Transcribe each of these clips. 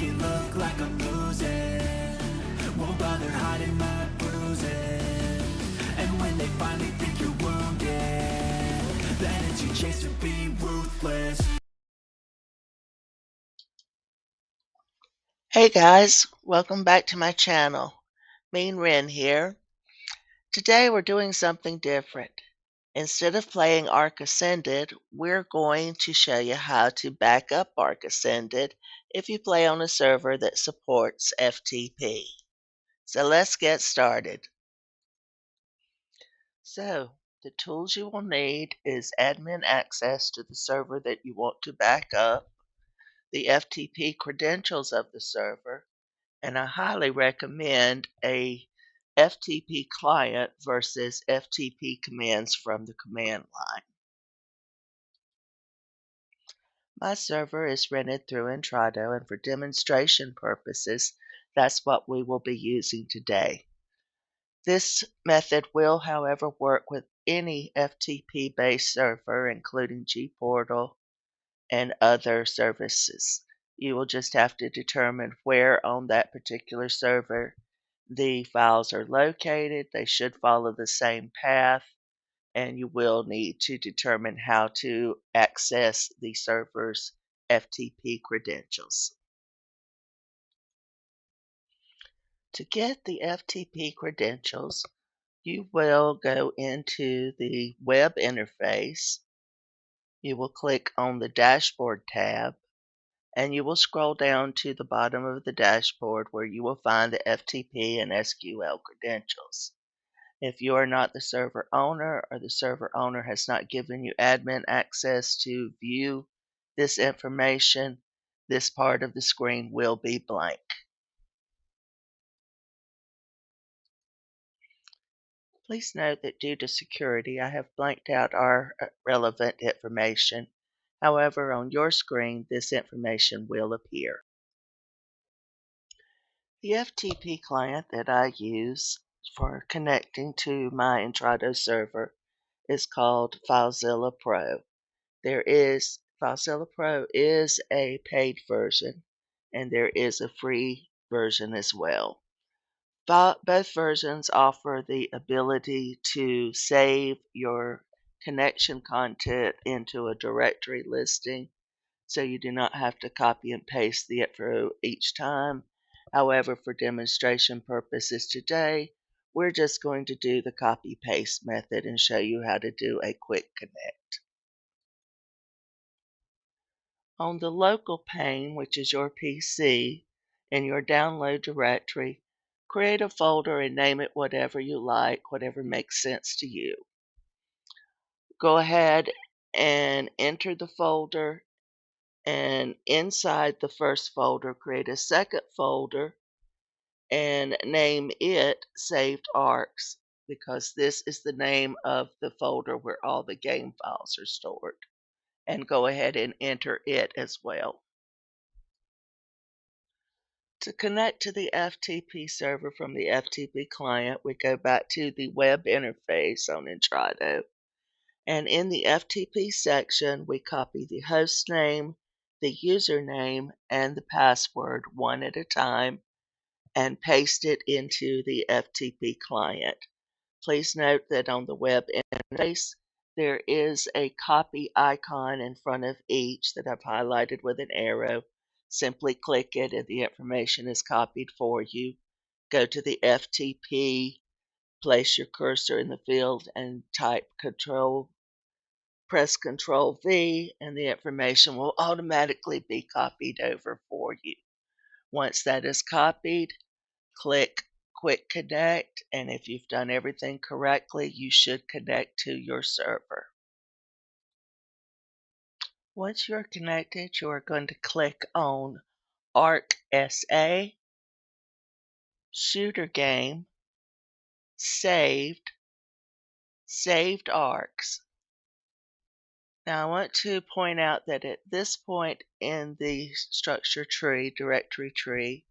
make it look like I'm losing. Won't bother hiding my bruises. And when they finally think you're wounded, then it's your chance to be ruthless. Hey guys, welcome back to my channel. Mean Ren here. Today we're doing something different. Instead of playing Ark Ascended, we're going to show you how to back up Ark Ascended if you play on a server that supports FTP. So let's get started. So the tools you will need is admin access to the server that you want to back up, the FTP credentials of the server, and I highly recommend a FTP client versus FTP commands from the command line. My server is rented through Intrado, and for demonstration purposes, that's what we will be using today. This method will, however, work with any FTP-based server, including gPortal and other services. You will just have to determine where on that particular server the files are located. They should follow the same path, and you will need to determine how to access the server's FTP credentials. To get the FTP credentials, you will go into the web interface. You will click on the dashboard tab, and you will scroll down to the bottom of the dashboard where you will find the FTP and SQL credentials. If you are not the server owner or the server owner has not given you admin access to view this information, this part of the screen will be blank. Please note that due to security, I have blanked out our relevant information. However, on your screen, this information will appear. The FTP client that I use for connecting to my Intrado server is called FileZilla Pro. FileZilla Pro is a paid version, and there is a free version as well. Both versions offer the ability to save your connection content into a directory listing, so you do not have to copy and paste the info each time. However, for demonstration purposes today, we're just going to do the copy paste method and show you how to do a quick connect. On the local pane, which is your PC, in your download directory, create a folder and name it whatever you like, whatever makes sense to you. Go ahead and enter the folder, and inside the first folder, create a second folder and name it Saved Arcs, because this is the name of the folder where all the game files are stored. And go ahead and enter it as well. To connect to the FTP server from the FTP client, we go back to the web interface on Intrado. And in the FTP section, we copy the host name, the username, and the password one at a time and paste it into the FTP client. Please note that on the web interface, there is a copy icon in front of each that I've highlighted with an arrow. Simply click it and the information is copied for you. Go to the FTP, place your cursor in the field and press Control V, and the information will automatically be copied over for you. Once that is copied, click Quick Connect, and if you've done everything correctly, you should connect to your server. Once you're connected, you are going to click on Ark SA, Shooter Game, Saved Arcs. Now I want to point out that at this point in the structure tree, directory tree,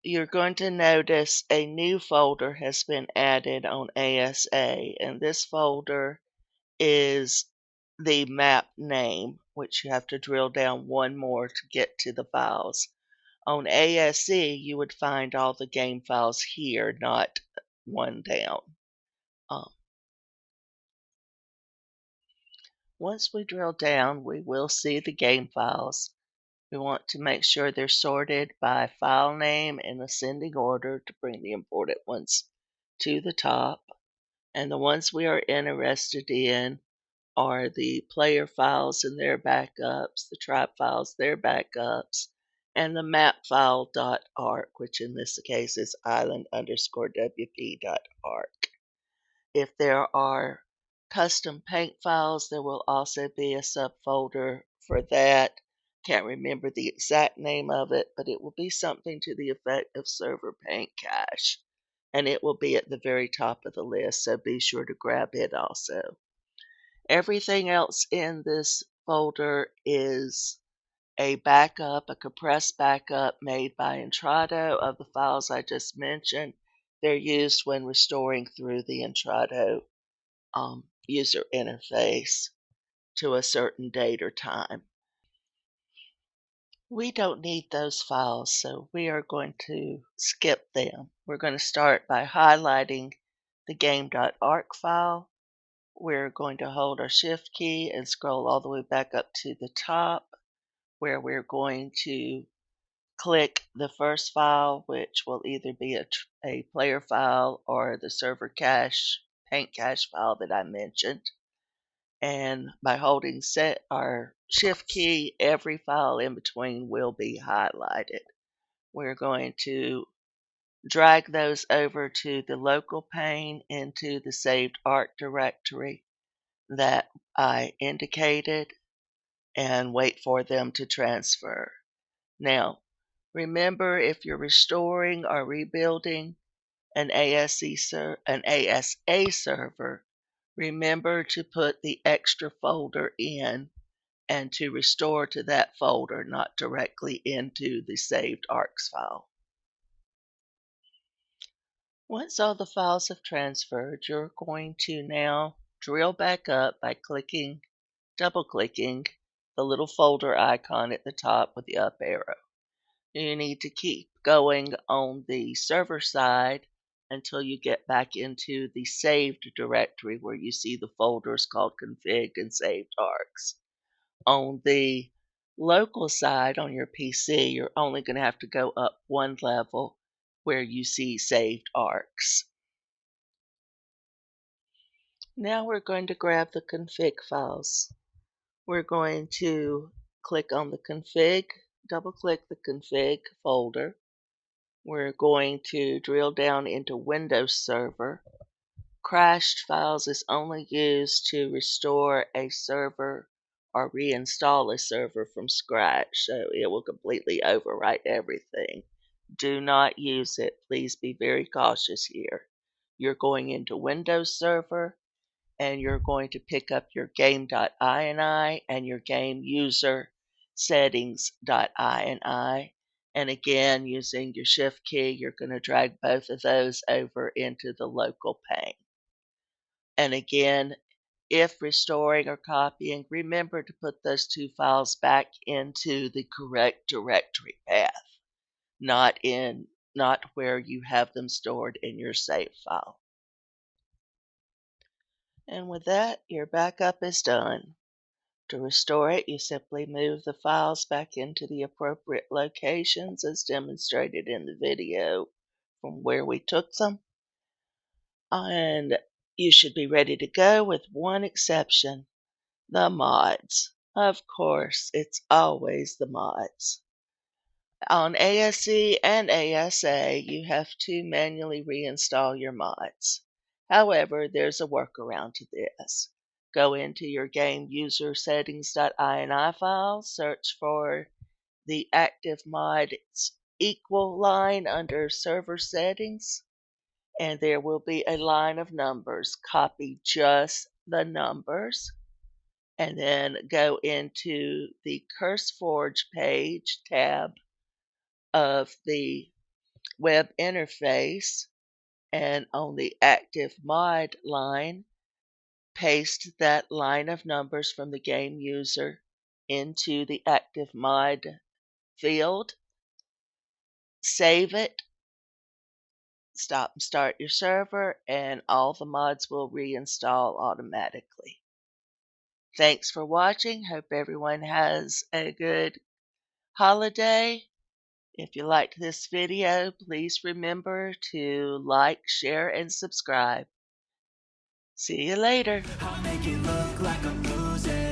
you're going to notice a new folder has been added on ASA, and this folder is the map name, which you have to drill down one more to get to the files. On ASE, you would find all the game files here, not one down. Um, Once we drill down, we will see the game files. We want to make sure they're sorted by file name in ascending order to bring the important ones to the top. And the ones we are interested in are the player files and their backups, the tribe files, their backups, and the map file.arc, which in this case is island_wp.arc. If there are custom paint files, there will also be a subfolder for that. Can't remember the exact name of it, but it will be something to the effect of server paint cache. And it will be at the very top of the list, so be sure to grab it also. Everything else in this folder is a backup, a compressed backup made by Entrado of the files I just mentioned. They're used when restoring through the Entrado user interface to a certain date or time. We don't need those files, so we are going to skip them. We're going to start by highlighting the game.arc file. We're going to hold our shift key and scroll all the way back up to the top, where we're going to click the first file, which will either be a player file or the server cache, paint cache file that I mentioned. And by holding our shift key, every file in between will be highlighted. We're going to drag those over to the local pane into the saved ARC directory that I indicated and wait for them to transfer. Now, remember, if you're restoring or rebuilding an ASA server, remember to put the extra folder in and to restore to that folder, not directly into the saved ARCS file. Once all the files have transferred, you're going to now drill back up by double-clicking the little folder icon at the top with the up arrow. You need to keep going on the server side until you get back into the saved directory where you see the folders called config and saved arcs. On the local side on your PC, you're only going to have to go up one level where you see saved arcs. Now we're going to grab the config files. We're going to click on the config, double-click the config folder. We're going to drill down into Windows Server. Crashed files is only used to restore a server or reinstall a server from scratch, so it will completely overwrite everything. Do not use it. Please be very cautious here. You're going into Windows Server, and you're going to pick up your game.ini and your game user settings.ini. And again, using your shift key, you're going to drag both of those over into the local pane. And again, if restoring or copying, remember to put those two files back into the correct directory path, not where you have them stored in your save file. And with that, your backup is done. To restore it, you simply move the files back into the appropriate locations as demonstrated in the video from where we took them. And you should be ready to go with one exception, the mods. Of course, it's always the mods. On ASE and ASA, you have to manually reinstall your mods. However, there's a workaround to this. Go into your game user settings.ini file, search for the active mods equal line under server settings, and there will be a line of numbers. Copy just the numbers, and then go into the CurseForge page tab of the web interface, and on the active mod line, paste that line of numbers from the game user into the active mod field, save it, stop and start your server, and all the mods will reinstall automatically. Thanks for watching. Hope everyone has a good holiday. If you liked this video, please remember to like, share, and subscribe. See you later. I'll make it look like I'm losing.